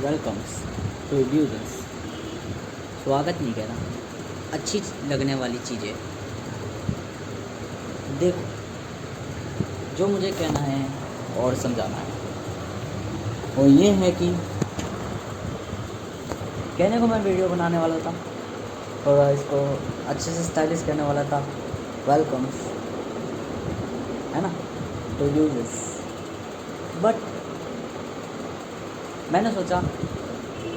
Welcomes to illusions. स्वागत नहीं कह रहा, अच्छी लगने वाली चीज़ें देखो। जो मुझे कहना है और समझाना है वो ये है कि कहने को मैं वीडियो बनाने वाला था, थोड़ा इसको अच्छे से स्टाइलिश करने वाला था, वेलकम्स, है ना, टू इल्यूजन्स। बट मैंने सोचा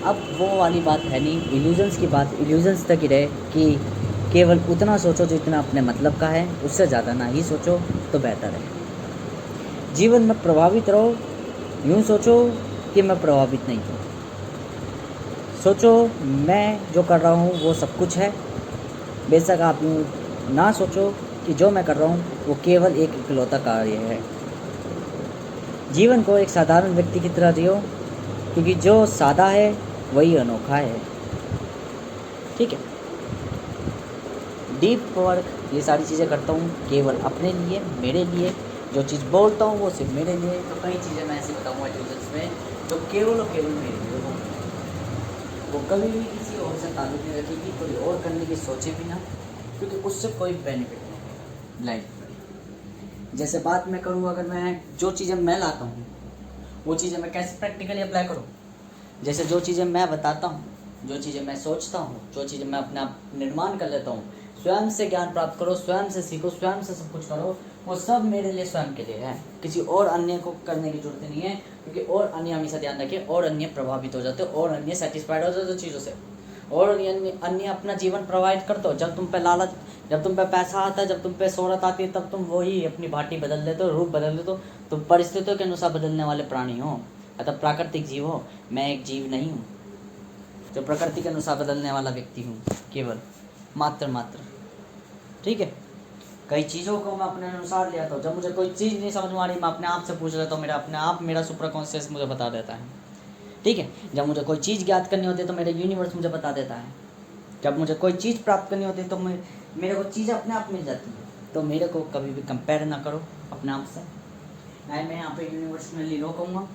अब वो वाली बात है नहीं, इल्यूजन्स की बात इल्यूजन्स तक ही रहे कि केवल उतना सोचो जितना अपने मतलब का है, उससे ज़्यादा ना ही सोचो तो बेहतर है। जीवन में प्रभावित रहो, यूँ सोचो कि मैं प्रभावित नहीं हूँ। सोचो मैं जो कर रहा हूँ वो सब कुछ है। बेशक आप यूँ ना सोचो कि जो मैं कर रहा हूँ वो केवल एक इकलौता कार्य है। जीवन को एक साधारण व्यक्ति की तरह जियो, क्योंकि जो सादा है वही अनोखा है। ठीक है, डीप वर्क ये सारी चीज़ें करता हूँ केवल अपने लिए, मेरे लिए। जो चीज़ बोलता हूँ वो सिर्फ मेरे लिए। तो कई चीज़ें मैं ऐसी बताऊँगा यूजर्स में जो केवल और केवल मेरे लिए हो, वो कभी भी किसी और से ताल्लुक नहीं रखेगी, कोई और करने की सोचे भी ना, क्योंकि उससे कोई बेनिफिट नहीं है लाइफ में। जैसे बात मैं करूँ, अगर मैं जो चीज़ें मैं लाता हूँ वो चीज़ें मैं कैसे प्रैक्टिकली अप्लाई करूँ। जैसे जो चीज़ें मैं बताता हूँ, जो चीज़ें मैं सोचता हूँ, जो चीज़ें मैं अपने आप निर्माण कर लेता हूँ, स्वयं से ज्ञान प्राप्त करो, स्वयं से सीखो, स्वयं से सब कुछ करो, वो सब मेरे लिए स्वयं के लिए है। किसी और अन्य को करने की जरूरत नहीं है, क्योंकि और अन्य हमेशा ध्यान रखिए, और अन्य प्रभावित हो जाते हो, और अन्य सेटिस्फाइड हो जाते हो चीज़ों से, और अन्य अपना जीवन प्रोवाइड करते हो। जब तुम पे लालच, जब तुम पे पैसा आता है, जब तुम पे शोहरत आती है, तब तुम वही अपनी भाटी बदल देते हो, रूप बदल देते हो। तुम परिस्थितियों के अनुसार बदलने वाले प्राणी हो, अतः प्राकृतिक जीव हो। मैं एक जीव नहीं हूँ जो प्रकृति के अनुसार बदलने वाला व्यक्ति हूँ, केवल मात्र। ठीक है, कई चीज़ों को मैं अपने अनुसार ले आता हूँ। जब मुझे कोई चीज़ नहीं समझ में आ रही, मैं अपने आप से पूछ लेता हूँ, मेरा अपने आप मेरा सुपर कॉन्शियस मुझे बता देता है। ठीक है, जब मुझे कोई चीज़ ज्ञात करनी होती है तो मेरा यूनिवर्स मुझे बता देता है। जब मुझे कोई चीज़ प्राप्त करनी होती है तो मेरे को चीज़ अपने आप मिल जाती है। तो मेरे को कभी भी कंपेयर ना करो अपने आप से। मैं यहाँ पे यूनिवर्सली लो कहूँगा,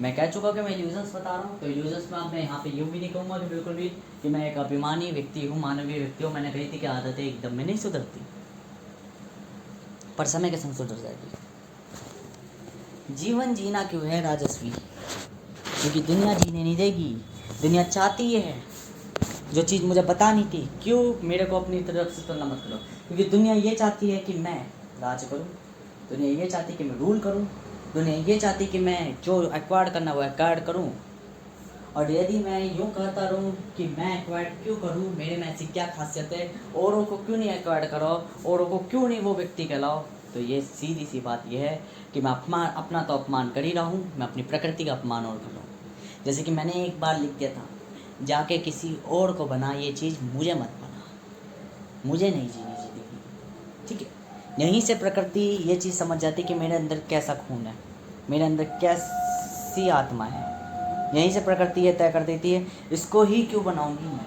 मैं कह चुका कि मैं इल्यूजन्स बता रहा हूँ, तो इल्यूजन्स में अब मैं यहाँ पे यूँ भी नहीं कहूँगा कि बिल्कुल भी कि मैं एक अभिमानी व्यक्ति हूँ, मानवीय व्यक्ति हूँ। मैंने कही थी कि आदतें एकदम में नहीं सुधरती, पर समय के संग सुधर जाएगी। जीवन जीना क्यों है राजस्वी? क्योंकि दुनिया जीने नहीं देगी। दुनिया चाहती है जो चीज़ मुझे पता नहीं थी। क्यों मेरे को अपनी तरफ से तुलना मत करो, क्योंकि दुनिया ये चाहती है कि मैं राज करूँ, दुनिया ये चाहती है कि मैं रूल करूँ, दुनिया ये चाहती है कि मैं जो एक्वायर्ड करना वो एक्वायर्ड करूँ। और यदि मैं यूँ कहता रहूँ कि मैं एक्वायर्ड क्यों करूँ, मेरे में ऐसी क्या खासियत है, औरों को क्यों नहीं एक्वायर्ड कराओ, औरों को क्यों नहीं वो व्यक्ति कहलाओ, तो ये सीधी सी बात यह है कि मैं अपना तो अपमान कर ही रहा हूँ, मैं अपनी प्रकृति का अपमान और कर रहा हूँ। जैसे कि मैंने एक बार लिख दिया था, जाके किसी और को बना, ये चीज़ मुझे मत बना, मुझे नहीं जीनी जिंदगी। ठीक है, यहीं से प्रकृति ये चीज़ समझ जाती कि मेरे अंदर कैसा खून है, मेरे अंदर कैसी आत्मा है। यहीं से प्रकृति ये तय कर देती है, इसको ही क्यों बनाऊंगी मैं,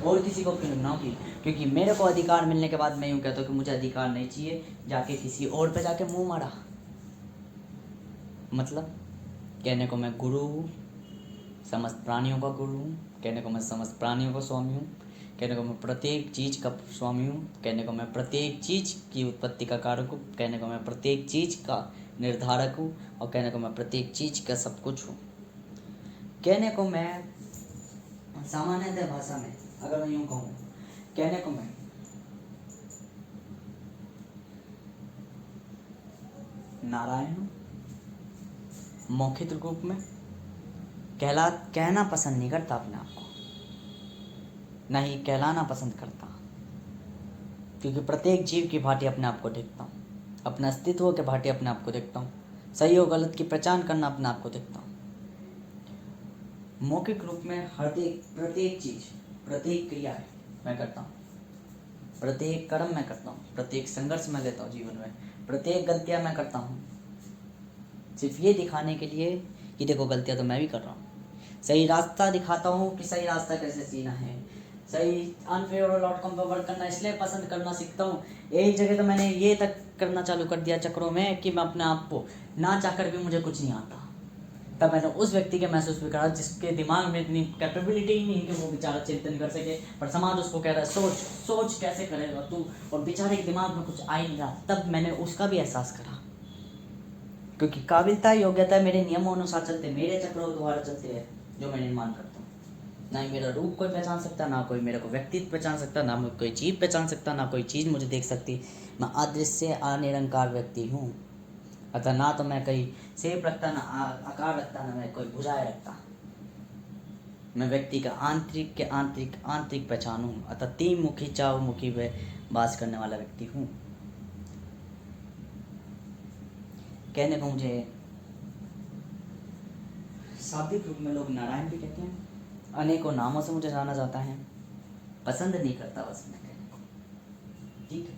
और किसी को क्यों नहीं बनाऊंगी। क्योंकि मेरे को अधिकार मिलने के बाद मैं यूँ कहता हूँ कि मुझे अधिकार नहीं चाहिए, जाके किसी और पे जाके मुंह मारा। मतलब कहने को मैं गुरु हूँ, समस्त प्राणियों का गुरु हूँ, कहने को मैं समस्त प्राणियों का स्वामी हूँ, कहने को मैं प्रत्येक चीज़ का स्वामी हूँ, कहने को मैं प्रत्येक चीज़ की उत्पत्ति का कारक हूँ, कहने को मैं प्रत्येक चीज़ का निर्धारक हूँ, और कहने को मैं प्रत्येक चीज़ का सब कुछ हूँ। कहने को मैं सामान्यतः भाषा में अगर मैं यूँ कहूँ, कहने को मैं नारायण हूँ, मौखिक रूप में कहना पसंद नहीं करता अपने आप को, ना ही कहलाना पसंद करता, क्योंकि प्रत्येक जीव की भांति अपने आप को देखता हूँ, अपने अस्तित्व के भांति अपने आप को देखता हूँ, सही और गलत की पहचान करना अपने आप को देखता हूँ। मौखिक रूप में प्रत्येक चीज, प्रत्येक क्रिया मैं करता हूँ, प्रत्येक कर्म मैं करता हूँ, प्रत्येक संघर्ष मैं लेता हूँ जीवन में, प्रत्येक गलतियाँ मैं करता हूँ, सिर्फ ये दिखाने के लिए कि देखो गलतियाँ तो मैं भी कर रहा हूँ। सही रास्ता दिखाता हूँ कि सही रास्ता कैसे जीना है, सही अनफेवरेबल आउटकम पर वर्क करना इसलिए पसंद करना सीखता हूँ। एक जगह तो मैंने ये तक करना चालू कर दिया चक्रों में कि मैं अपने आप को ना चाहकर भी मुझे कुछ नहीं आता, तब मैंने उस व्यक्ति के महसूस भी करा जिसके दिमाग में इतनी कैपेबिलिटी ही नहीं है कि वो बेचारा चिंतन कर सके, पर समाज उसको कह रहा है सोच सोच कैसे करेगा तू, और बेचारे के दिमाग में कुछ आ ही नहीं रहा। तब मैंने उसका भी एहसास करा, क्योंकि काबिलता योग्यता मेरे नियमों अनुसार चलते, मेरे चक्रों द्वारा चलते हैं जो मैं निर्माण करता हूँ। ना ही मेरा रूप कोई पहचान सकता, ना कोई मेरे को व्यक्तित्व पहचान सकता, ना कोई जीव पहचान सकता, ना कोई चीज़ मुझे देख सकती। मैं अदृश्य अनिरंकार व्यक्ति हूँ। अतः ना तो मैं कहीं शेप रखता, ना आकार रखता, ना मैं कोई भुजाएं रखता। मैं व्यक्ति का आंतरिक के आंतरिक पहचान हूँ। अतः तीन मुखी चाहुमुखी व वास करने वाला व्यक्ति हूँ। कहने को मुझे शाब्दिक रूप में लोग नारायण भी कहते हैं, अनेकों नामों से मुझे जाना जाता है। पसंद नहीं करता बस मैं कहने को, ठीक है,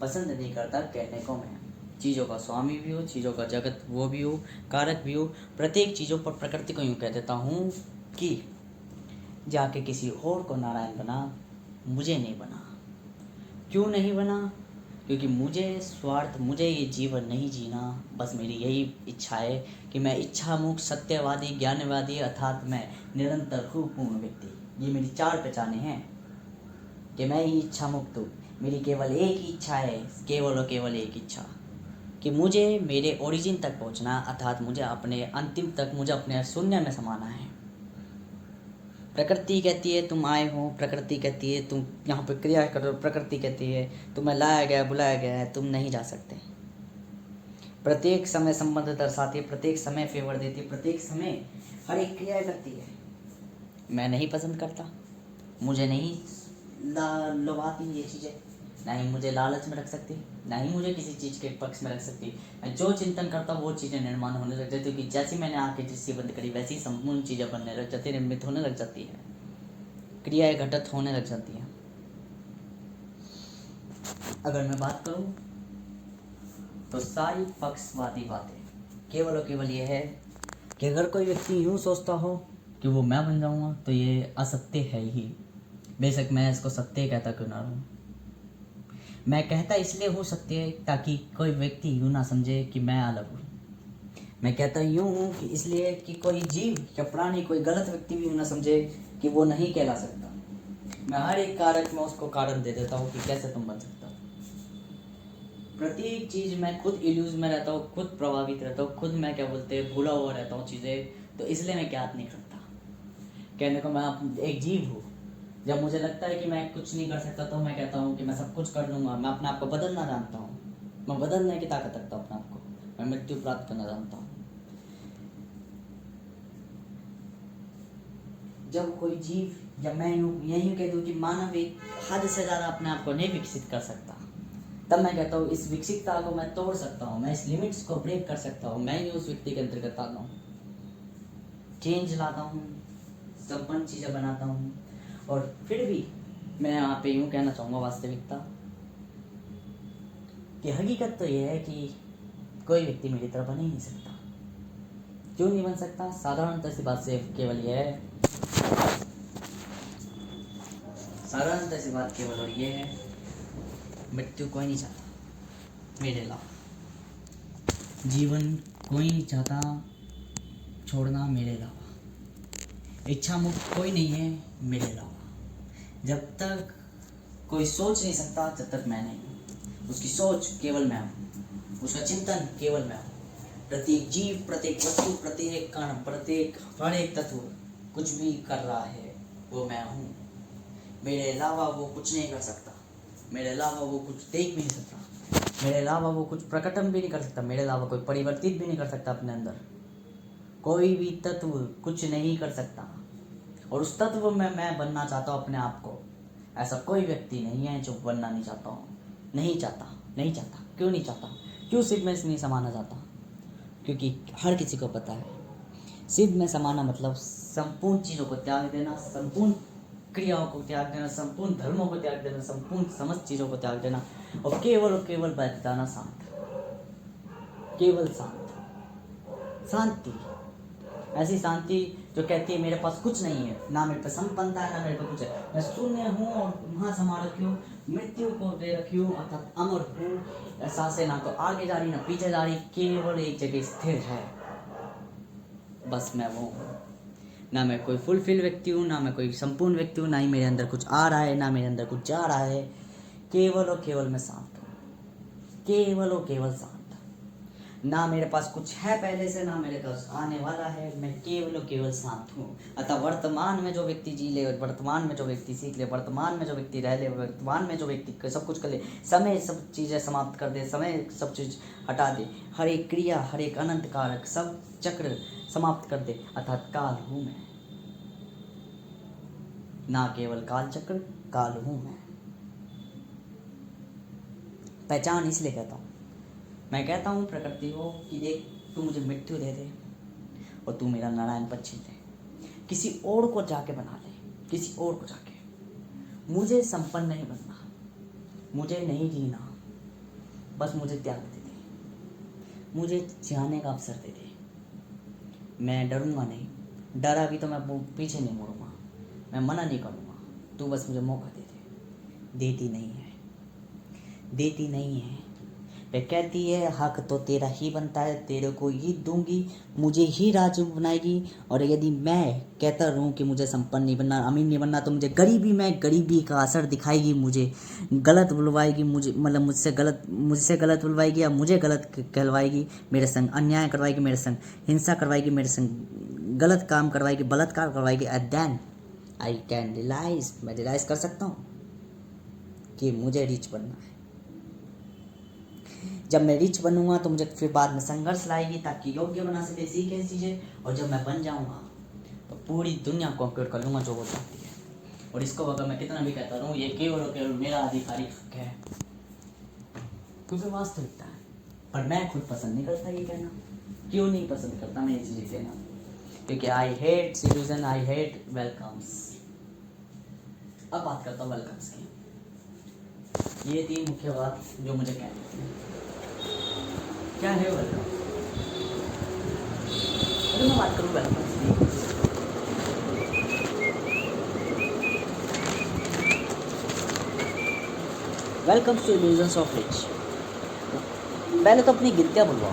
पसंद नहीं करता कहने को। मैं चीज़ों का स्वामी भी हूँ, चीज़ों का जगत वो भी हूँ, कारक भी हूँ। प्रत्येक चीज़ों पर प्रकृति को यूँ कह देता हूँ कि जाके किसी और को नारायण बना, मुझे नहीं बना। क्यों नहीं बना? क्योंकि मुझे स्वार्थ, मुझे ये जीवन नहीं जीना। बस मेरी यही इच्छा है कि मैं इच्छा मुक्त, सत्यवादी, ज्ञानवादी, अर्थात मैं निरंतर हूँ पूर्ण व्यक्ति। ये मेरी चार पहचाने हैं कि मैं ही इच्छा मुक्त हूँ। मेरी केवल एक ही इच्छा है, केवल और केवल एक इच्छा, कि मुझे मेरे ओरिजिन तक पहुँचना, अर्थात मुझे अपने अंतिम तक, मुझे अपने शून्य में समाना है। प्रकृति कहती है तुम आए हो, प्रकृति कहती है तुम यहाँ पे क्रिया करो, प्रकृति कहती है तुम्हें लाया गया, बुलाया गया है, तुम नहीं जा सकते। प्रत्येक समय संबंध दर्शाती है, प्रत्येक समय फेवर देती है, प्रत्येक समय हर एक क्रिया करती है। मैं नहीं पसंद करता, मुझे नहीं लुभाती ये चीज़ें, ना ही मुझे लालच में रख सकती, ना ही मुझे किसी चीज़ के पक्ष में रख सकती। मैं जो चिंतन करता हूँ वो चीज़ें निर्माण होने लग जाती है, क्योंकि जैसी मैंने आँखें जिससे बंद करी वैसी संपूर्ण चीज़ें बनने लग जाती है, निर्मित होने लग जाती है, क्रियाएं घटित होने लग जाती हैं। अगर मैं बात करूं तो सारी पक्षवादी बातें केवल और केवल ये है कि अगर कोई व्यक्ति यूं सोचता हो कि वो मैं बन जाऊंगा तो ये असत्य है ही। बेशक मैं इसको सत्य कहता क्यों ना रहूं, मैं कहता इसलिए हूँ सत्य ताकि कोई व्यक्ति यूं ना समझे कि मैं अलग हूँ। मैं कहता यूं हूँ कि इसलिए कि कोई जीव या प्राणी, कोई गलत व्यक्ति भी यूं ना समझे कि वो नहीं कहला सकता। मैं हर एक कारक में उसको कारण दे देता हूँ कि कैसे तुम बन सकते हो। प्रत्येक चीज़ मैं खुद इल्यूज में रहता हूँ, खुद प्रभावित रहता हूँ, खुद मैं क्या बोलते हैं भूला हुआ रहता हूँ चीज़ें, तो इसलिए मैं ज्ञात नहीं करता। कहने को मैं एक जीव हूँ। जब मुझे लगता है कि मैं कुछ नहीं कर सकता तो मैं कहता हूँ कि मैं सब कुछ कर लूँगा। मैं अपने आप को बदलना जानता हूँ, मैं बदलने की ताकत रखता हूँ अपने आप को, मैं मृत्यु प्राप्त करना जानता हूँ। जब कोई जीव, जब मैं यही कह दूँ कि मानव एक हद से ज़्यादा अपने आप को नहीं विकसित कर सकता, तब मैं कहता हूँ इस विकसितता को मैं तोड़ सकता हूँ, मैं इस लिमिट्स को ब्रेक कर सकता हूँ। मैं ही उस व्यक्ति के अंतर्गत आता हूँ, चेंज लाता हूँ, संपन्न चीज़ें बनाता हूँ। और फिर भी मैं यहाँ पे यूँ कहना चाहूँगा वास्तविकता कि हकीकत तो ये है कि कोई व्यक्ति मेरी तरह बन ही नहीं सकता। क्यों नहीं बन सकता? साधारणतः सी बात से केवल ये है, साधारणतः सी बात केवल और ये है, मृत्यु कोई नहीं चाहता मेरे अलावा, जीवन कोई नहीं चाहता छोड़ना मेरे अलावा, इच्छा मुक्त कोई नहीं है मेरे अलावा। जब तक कोई सोच नहीं सकता जब तक मैं नहीं हूँ। उसकी सोच केवल मैं हूँ, उसका चिंतन केवल मैं हूँ। प्रत्येक जीव, प्रत्येक वस्तु, प्रत्येक कण, प्रत्येक हर एक तत्व कुछ भी कर रहा है वो मैं हूँ। मेरे अलावा वो कुछ नहीं कर सकता, मेरे अलावा वो कुछ देख भी नहीं सकता, मेरे अलावा वो कुछ प्रकटन भी नहीं कर सकता, मेरे अलावा कोई परिवर्तित भी नहीं कर सकता अपने अंदर। कोई भी तत्व कुछ नहीं कर सकता, और उस तत्व में मैं बनना चाहता हूँ अपने आप को। ऐसा कोई व्यक्ति नहीं है जो बनना नहीं चाहता हूँ, नहीं चाहता, नहीं चाहता। क्यों नहीं चाहता? क्यों शिव में नहीं समाना चाहता? क्योंकि हर किसी को पता है शिव में समाना मतलब संपूर्ण चीज़ों को त्याग देना, संपूर्ण क्रियाओं को त्याग देना, संपूर्ण धर्मों को त्याग देना, संपूर्ण समस्त चीज़ों को त्याग देना, और केवल बैठ जाना शांत, केवल शांत, शांति। ऐसी शांति जो कहती है मेरे पास कुछ नहीं है, ना मेरे पे संपन्नता है, ना मेरे पे कुछ है, मैं शून्य हूँ और वहाँ समा रखी हूँ, मृत्यु को दे रखी हूँ, अर्थात अमर हूँ। सांसें ना तो आगे जा रही ना पीछे जा रही, केवल एक जगह स्थिर है। बस मैं वो हूँ। ना मैं कोई फुलफिल व्यक्ति हूँ, ना मैं कोई संपूर्ण व्यक्ति हूँ, ना ही मेरे अंदर कुछ आ रहा है, ना मेरे अंदर कुछ जा रहा है। केवल और केवल मैं शांत हूँ, केवल और केवल शांत। ना मेरे पास कुछ है पहले से, ना मेरे पास आने वाला है। मैं केवल और केवल शांत हूँ। अतः वर्तमान में जो व्यक्ति जी ले, वर्तमान में जो व्यक्ति सीख ले, वर्तमान में जो व्यक्ति रह ले, वर्तमान में जो व्यक्ति सब कुछ कर ले, समय सब चीज़ें समाप्त कर दे, समय सब चीज़ हटा दे, हर एक क्रिया, हर एक अनंत कारक, सब चक्र समाप्त कर दे, अर्थात काल हूँ मैं। ना केवल काल चक्र, काल हूँ मैं। पहचान इसलिए कहता हूँ, मैं कहता हूँ प्रकृति को कि देख, तू मुझे मृत्यु दे दे और तू मेरा नारायण पक्षी दे, किसी और को जाके बना ले, किसी और को जाके। मुझे संपन्न नहीं बनना, मुझे नहीं जीना, बस मुझे त्याग दे दे, मुझे जाने का अवसर दे दे। मैं डरूंगा नहीं, डरा भी तो मैं पीछे नहीं मुड़ूंगा, मैं मना नहीं करूँगा, तू बस मुझे मौका दे दे। देती नहीं है, देती नहीं है। वे कहती है हक तो तेरा ही बनता है, तेरे को ही दूंगी, मुझे ही राजू बनाएगी। और यदि मैं कहता रहूँ कि मुझे संपन्न नहीं बनना, अमीर नहीं बनना, तो मुझे गरीबी में गरीबी का असर दिखाएगी, मुझे गलत बुलवाएगी, मुझे मतलब मुझसे गलत बुलवाएगी या मुझे गलत कहलवाएगी, मेरे संग अन्याय करवाएगी, मेरे संग हिंसा करवाएगी, मेरे संग गलत काम करवाएगी, बलात्कार करवाएगी। At then I can realise, मैं रियलाइज़ कर सकता हूँ कि मुझे रिच बनना है। जब मैं रिच बनूंगा तो मुझे फिर बाद में संघर्ष लाएगी ताकि योग्य बना सके, सीखे चीज़ें। और जब मैं बन जाऊंगा तो पूरी दुनिया कॉन्क्रीट कर लूँगा जो वो चाहती है। और इसको अगर मैं कितना भी कहता रहूँ, ये केवल और केवल मेरा आधिकारिक हक है, क्योंकि वास्तविकता है। पर मैं खुद पसंद नहीं करता ये कहना। क्यों नहीं पसंद करता मैं ये चीज़ें कहना? क्योंकि I hate illusion, I hate welcomes. अब बात करता हूँ वेलकम्स की। ये तीन मुख्य बात जो मुझे कहनी है। क्या है वेलकम? अगर मैं बात करूँ वेलकम्स की, welcomes to illusions of rich. पहले तो अपनी गिनतियाँ बुलवाओ,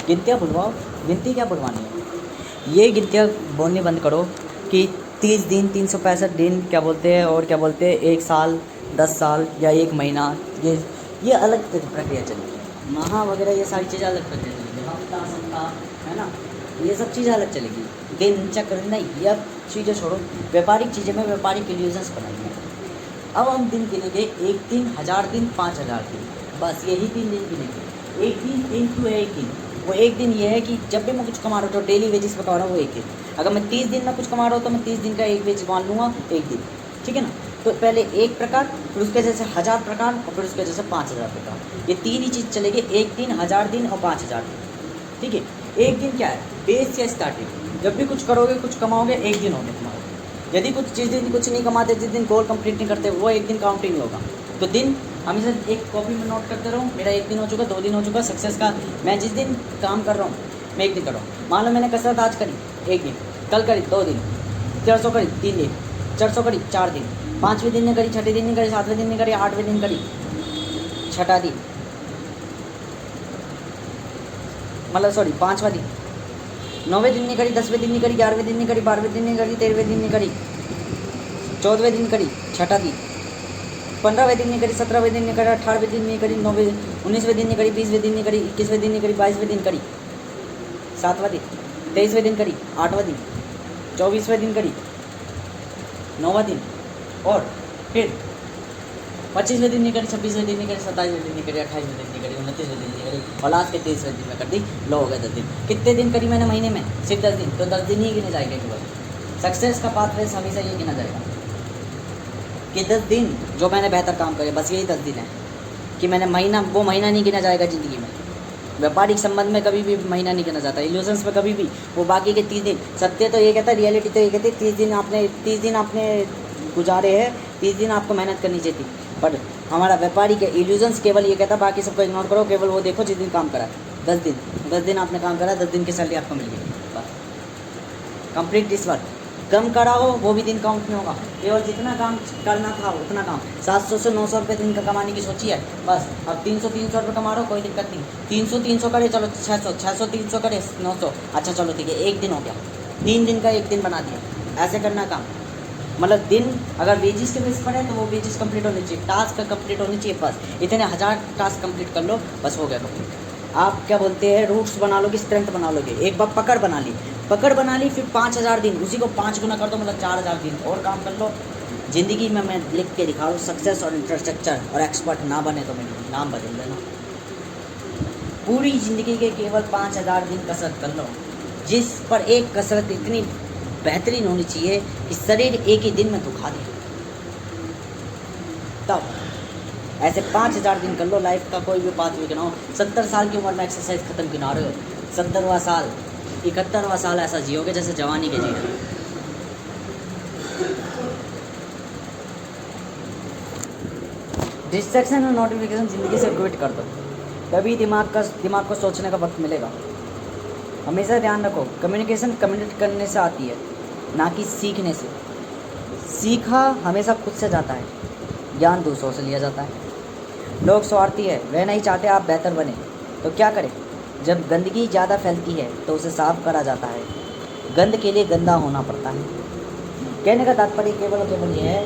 गिनती क्या बुलवानी है? ये गिनतियाँ बोलनी बंद करो कि 30 दिन, 365 दिन, क्या बोलते हैं, और क्या बोलते हैं 1 साल, 10 साल या 1 महीना, ये अलग प्रक्रिया चलेगी। माह वगैरह ये सारी चीज़ें अलग प्रक्रिया चलेगी। हफ्ता, सप्ताह, है ना, ये सब चीज़ें अलग चलेगी। दिन चक्र नहीं, यह चीज़ें छोड़ो। व्यापारिक चीज़ें में व्यापारिक इल्यूजन्स बनाएंगे। अब हम दिन गिनेंगे, 1 दिन, 1000 दिन, 5000 दिन, बस यही 3 दिन गिनेंगे। 1 दिन इंटू 1 दिन। वो 1 दिन ये है कि जब भी मैं कुछ कमा रहा हूँ, जो डेली वेजेस पर कमा रहा हूँ, वो 1 दिन। अगर मैं 30 दिन में कुछ कमा रहा हूँ तो मैं 30 दिन का 1 वेज मान लूँगा 1 दिन, ठीक है ना। तो पहले 1 प्रकार, फिर उसके जैसे 1000 प्रकार, और फिर उसके जैसे 5000 प्रकार। ये 3 ही चीज़ चलेगी, 1 दिन, 1000 दिन और 5000 दिन, ठीक है। 1 दिन क्या है? बेस या स्टार्टिंग। जब भी कुछ करोगे, कुछ कमाओगे, 1 दिन होंगे तुम्हारे। यदि जिस दिन कुछ नहीं कमाते, जिस दिन गोल कंप्लीट नहीं करते, वो 1 दिन काउंट ही नहीं होगा। तो दिन हमेशा एक कॉपी में नोट करते रहो, मेरा 1 दिन हो चुका, 2 दिन हो चुका सक्सेस का। मैं जिस दिन काम कर रहा हूँ, मैं 1 दिन कर रहा हूँ। मान लो मैंने कसरत आज करी 1 दिन, कल करी 2 दिन, 400 करी 3 दिन, 400 करी 4 दिन, 5वें दिन ने करी, 6ठे दिन ने करी, 7वें दिन ने करी, 8वें दिन करी, 6ठा दिन, मतलब सॉरी 5वां दिन, 9वें दिन ने करी, 10वें दिन ने करी, 11वें दिन ने करी, 12वें दिन ने करी, 13वें दिन ने करी, 14वें दिन करी, 6ठा दिन, 15वें दिन ने करी, 17वें दिन ने करी, 18वें दिन ने करी, 19वें दिन ने करी, 20वें दिन ने करी, 21वें दिन ने करी, 22वें दिन करी, 7वां दिन, 23वें दिन करी, 8वां दिन, 24वें दिन करी, 9वां दिन, और फिर 25वें दिन नहीं करी, 26वें दिन नहीं करी, 27वें दिन नहीं करी, 28वें दिन नहीं करी, 29वें दिन नहीं करी, और लास्ट के 23वें दिन में कर दी। लो हो गए 10 दिन। कितने दिन करी मैंने महीने में? सिर्फ 10 दिन। तो 10 दिन ही गिने जाएंगे केवल। सक्सेस का पाथवेज हमेशा ये गिना जाएगा कि 10 दिन जो मैंने बेहतर काम करे, बस यही 10 दिन है। कि मैंने वो महीना नहीं गिना जाएगा ज़िंदगी में। व्यापारिक संबंध में कभी भी महीना नहीं गिना जाता, इल्यूजन्स में कभी भी। वो बाकी के 30 दिन, सत्य तो ये कहता है, रियलिटी तो ये कहती है 30 दिन आपने गुजारे हैं, 30 दिन आपको मेहनत करनी चाहिए थी। पर हमारा व्यापारिक इल्यूजन्स केवल ये कहता है बाकी सबको इग्नोर करो, केवल वो देखो जिस दिन काम करा। 10 दिन आपने काम करा, 10 दिन की सैलरी आपको मिल गई, बस कंप्लीट दिस वर्क। कम करा हो वो भी दिन काउंट नहीं होगा, केवल जितना काम करना था उतना काम। 700 से 900 रुपये दिन का कमाने की सोची है बस। अब 300 रुपये कमा रहे हो, कोई दिक्कत नहीं। 300 करे, चलो 600 300 करे 900, अच्छा चलो ठीक है, एक दिन हो गया, 3 दिन का एक दिन बना दिया। ऐसे करना काम, मतलब दिन अगर वेजिस के बेस पर है तो वो वेजिस कंप्लीट होनी चाहिए, टास्क कंप्लीट होनी चाहिए, बस इतने 1000 टास्क कंप्लीट कर लो, बस हो गया कंप्लीट। आप क्या बोलते हैं, रूट्स बना लोगे, स्ट्रेंथ बना लोगे। एक बार पकड़ बना ली, फिर 5000 दिन, उसी को 5 गुना कर दो, मतलब 4000 दिन और काम कर लो। ज़िंदगी में मैं लिख के दिखा रहा हूँ, सक्सेस और इंफ्रास्ट्रक्चर और एक्सपर्ट ना बने तो मेरा नाम बदल देना। पूरी ज़िंदगी के केवल 5000 दिन कसरत कर लो, जिस पर एक कसरत इतनी बेहतरीन होनी चाहिए कि शरीर एक ही दिन में दुखा दे। तब ऐसे 5000 दिन कर लो, लाइफ का कोई भी पाथ गिनाओ। 70 साल की उम्र में एक्सरसाइज खत्म गिना रहे हो, 70वां साल 71वां साल ऐसा जियोगे जैसे जवानी के जी रहे। डिस्ट्रैक्शन और नोटिफिकेशन ज़िंदगी से क्विट कर दो, तभी दिमाग को सोचने का वक्त मिलेगा। हमेशा ध्यान रखो, कम्युनिकेशन कम्युनिकेट करने से आती है, ना कि सीखने से। सीखा हमेशा खुद से जाता है, ज्ञान दूसरों से लिया जाता है। लोग स्वार्थी है, वह नहीं चाहते आप बेहतर बने, तो क्या करें? जब गंदगी ज़्यादा फैलती है तो उसे साफ करा जाता है, गंद के लिए गंदा होना पड़ता है। कहने का तात्पर्य केवल ये है,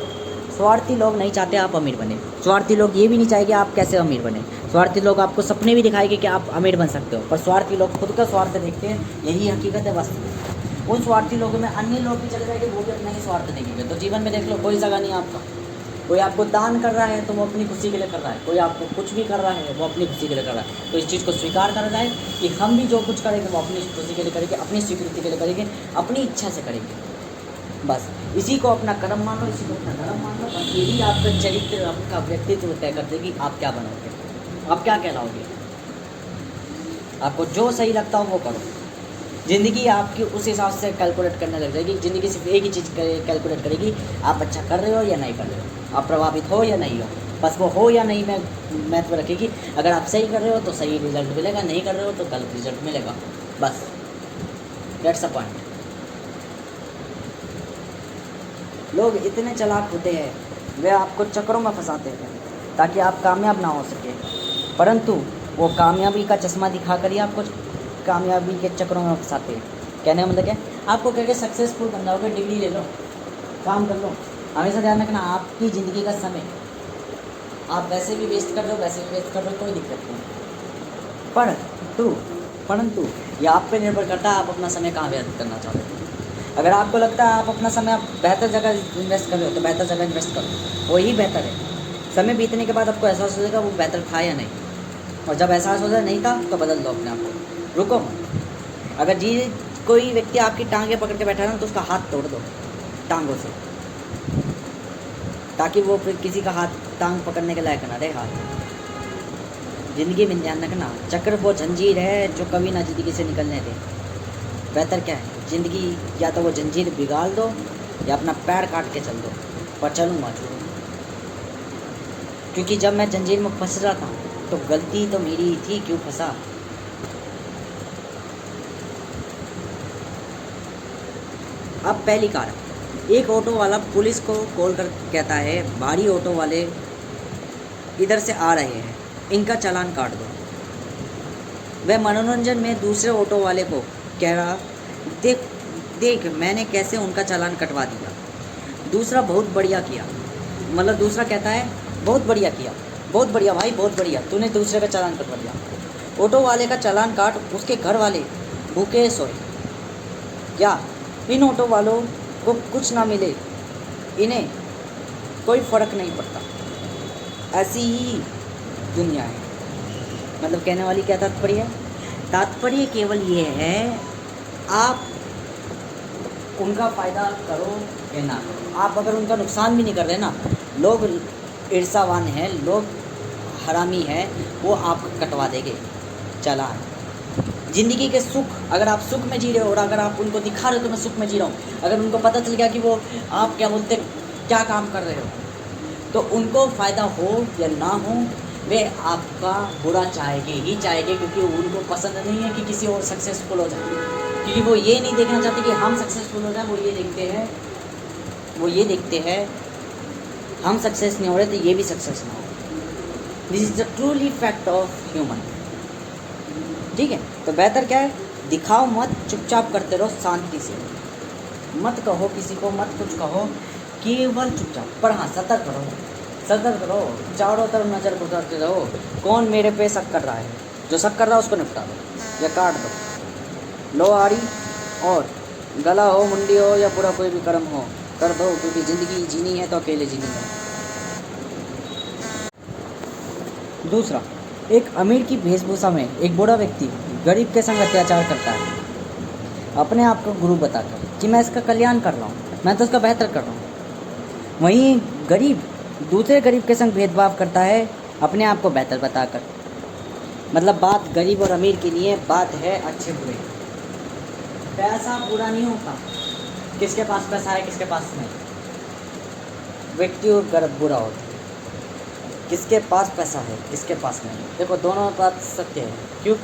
स्वार्थी लोग नहीं चाहते आप अमीर बने, स्वार्थी लोग ये भी नहीं चाहेंगे आप कैसे अमीर बने, स्वार्थी लोग आपको सपने भी दिखाएंगे कि आप अमीर बन सकते हो, पर स्वार्थी लोग खुद का स्वार्थ देखते हैं, यही हकीकत है बस। उन स्वार्थी लोगों में अन्य लोग भी चले जाएंगे, वो भी अपना ही स्वार्थ देखेंगे। तो जीवन में देख लो, कोई जगह नहीं है आपका। कोई आपको दान कर रहा है तो वो अपनी खुशी के लिए कर रहा है, कोई आपको कुछ भी कर रहा है वो अपनी खुशी के लिए कर रहा है। तो इस चीज़ को स्वीकार करा जाए कि हम भी जो कुछ करेंगे वो अपनी खुशी के लिए करेंगे, अपनी स्वीकृति के लिए करेंगे, अपनी इच्छा से करेंगे। बस इसी को अपना कर्म मान लो, इसी को अपना धर्म मान लो, बस यही आपका चरित्र, आपका व्यक्तित्व तय कर देगी आप क्या बनोगे, आप क्या कहलाओगे। आपको जो सही लगता हो वो करो। ज़िंदगी आपकी उस हिसाब से कैलकुलेट करने लग जाएगी। ज़िंदगी सिर्फ एक ही चीज़ कैलकुलेट करेगी, आप अच्छा कर रहे हो या नहीं कर रहे हो, आप प्रभावित हो या नहीं हो, बस वो हो या नहीं में महत्व रखेगी। अगर आप सही कर रहे हो तो सही रिजल्ट मिलेगा, नहीं कर रहे हो तो गलत रिजल्ट मिलेगा, बस दैट्स अ पॉइंट। लोग इतने चालाक होते हैं, वे आपको चक्रों में फंसाते हैं ताकि आप कामयाब ना हो सके, परंतु वो कामयाबी का चश्मा दिखाकर ही आपको कामयाबी के चक्रों में फंसाते हैं। कहने का मतलब क्या, आपको कह के सक्सेसफुल बन जाओगे, डिग्री ले लो, काम कर लो। हमेशा ध्यान रखना, आपकी ज़िंदगी का समय आप वैसे भी वेस्ट कर रहे हो, वैसे भी वेस्ट कर रहे हो, कोई दिक्कत नहीं। परंतु ये आप पे निर्भर करता है आप अपना समय कहाँ व्यतीत करना चाहते हो। अगर आपको लगता है आप अपना समय आप बेहतर जगह इन्वेस्ट कर रहे हो तो बेहतर जगह इन्वेस्ट करो, वही बेहतर है। समय बीतने के बाद आपको एहसास हो जाएगा वो बेहतर था या नहीं, और जब एहसास हो जाए नहीं था तो बदल दो अपने आप को, रुको मत। अगर कोई व्यक्ति आपकी टांगें पकड़ के बैठा है ना तो उसका हाथ तोड़ दो टांगों से, ताकि वो फिर किसी का हाथ टांग पकड़ने के लायक ना रहे हाथ। ज़िंदगी में ध्यान रखना, चक्र वो जंजीर है जो कभी ना ज़िंदगी से निकलने दे। बेहतर क्या है, ज़िंदगी या तो वो जंजीर बिगाड़ दो या अपना पैर काट के चल दो, पर चलूँ मत। क्योंकि जब मैं जंजीर में फंस रहा था तो गलती तो मेरी ही थी, क्यों फंसा। अब पहली कार, एक ऑटो वाला पुलिस को कॉल कर कहता है भारी ऑटो वाले इधर से आ रहे हैं, इनका चालान काट दो। वह मनोरंजन में दूसरे ऑटो वाले को कह रहा, देख मैंने कैसे उनका चालान कटवा दिया। दूसरा बहुत बढ़िया किया, मतलब दूसरा कहता है बहुत बढ़िया किया, बहुत बढ़िया भाई, बहुत बढ़िया, तूने दूसरे का चालान कटवा दिया। ऑटो वाले का चालान काट, उसके घर वाले भूखे सोए। क्या इन ऑटो वालों को कुछ ना मिले, इन्हें कोई फ़र्क नहीं पड़ता। ऐसी ही दुनिया है। मतलब कहने वाली क्या तात्पर्य है? तात्पर्य केवल ये है, आप उनका फ़ायदा करो या ना करो, आप अगर उनका नुकसान भी नहीं कर रहे ना, लोग ईर्ष्यावान हैं, लोग हरामी हैं, वो आप कटवा देंगे चालान। ज़िंदगी के सुख, अगर आप सुख में जी रहे हो और अगर आप उनको दिखा रहे हो तो मैं सुख में जी रहा हूँ, अगर उनको पता चल गया कि वो आप क्या बोलते क्या काम कर रहे हो, तो उनको फ़ायदा हो या ना हो, वे आपका बुरा चाहेंगे ही चाहेंगे, क्योंकि उनको पसंद नहीं है कि किसी और सक्सेसफुल हो जाए। क्योंकि वो ये नहीं देखना चाहते कि हम सक्सेसफुल हो जाए, वो ये देखते हैं हम सक्सेस नहीं हो रहे तो ये भी सक्सेस ना हो। This is the truly fact of human. ठीक है, तो बेहतर क्या है, दिखाओ मत, चुपचाप करते रहो शांति से, मत कहो किसी को, मत कुछ कहो, केवल चुपचाप। पर हाँ सतर्क रहो, चारों तरफ नज़र गुजरते रहो, कौन मेरे पे शक कर रहा है, जो शक कर रहा है उसको निपटा दो या काट दो। लो आड़ी और गला हो, मुंडी हो या पूरा कोई भी कर्म हो, कर दो, क्योंकि ज़िंदगी जीनी है तो अकेले जीनी है। दूसरा, एक अमीर की वेशभूषा में एक बूढ़ा व्यक्ति गरीब के संग अत्याचार करता है, अपने आप को गुरु बताकर कि मैं इसका कल्याण कर रहा हूँ, मैं तो इसका बेहतर कर रहा हूँ। वहीं गरीब दूसरे गरीब के संग भेदभाव करता है, अपने आप को बेहतर बताकर। मतलब बात गरीब और अमीर के लिए बात है अच्छे बुरे। पैसा बुरा नहीं होता, किसके पास पैसा है किसके पास नहीं, व्यक्ति और गर्व बुरा होता है, किसके पास पैसा है किसके पास नहीं। देखो दोनों बात सत्य है। क्यों?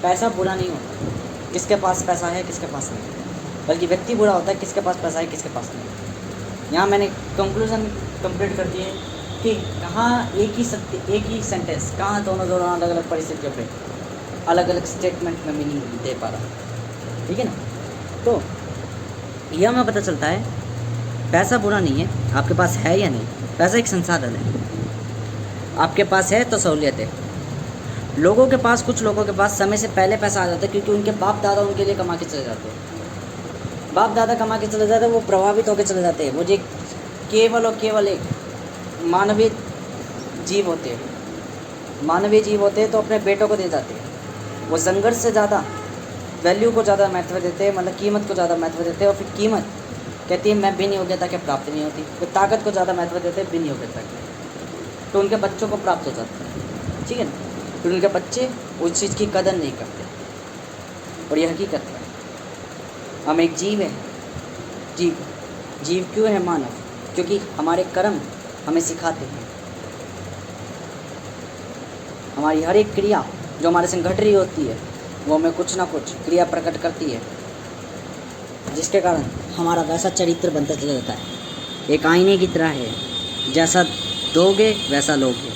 पैसा बुरा नहीं होता, किसके पास पैसा है किसके पास नहीं, बल्कि व्यक्ति बुरा होता है, किसके पास पैसा है किसके पास नहीं। यहाँ मैंने कंक्लूजन कंप्लीट कर दिए कि कहाँ एक ही सेंटेंस, कहाँ दोनों अलग अलग परिस्थितियों पे अलग अलग स्टेटमेंट में मीनिंग दे पा रहा। ठीक है ना? तो यह हमें पता चलता है पैसा बुरा नहीं है, आपके पास है या नहीं, पैसा एक संसाधन है। आपके पास है तो सहूलियत है। लोगों के पास, कुछ लोगों के पास समय से पहले पैसा आ जाता है, क्योंकि उनके बाप दादा उनके लिए कमा के चले जाते हैं। बाप दादा कमा के चले जाते हैं, वो प्रभावित होकर चले जाते हैं। वो जो केवल और केवल एक मानवीय जीव होते हैं, तो अपने बेटों को दे जाते हैं। वो संघर्ष से ज़्यादा वैल्यू को ज़्यादा महत्व देते हैं, मतलब कीमत को ज़्यादा महत्व देते हैं। और फिर कीमत कहती है मैं बिन योग्यता के प्राप्त नहीं होती। तो ताकत को ज़्यादा महत्व देते हैं बिन योग्यता के, तो उनके बच्चों को प्राप्त हो जाता है। ठीक है ना? फिर उनके बच्चे उस चीज़ की कदर नहीं करते। और यह हकीकत है, हम एक जीव है। जीव क्यों है मानव? क्योंकि हमारे कर्म हमें सिखाते हैं। हमारी हर एक क्रिया जो हमारे संग घट रही होती है, वो हमें कुछ ना कुछ क्रिया प्रकट करती है, जिसके कारण हमारा वैसा चरित्र बनता चला जाता है। एक आईने की तरह है, जैसा दोगे वैसा लोगे।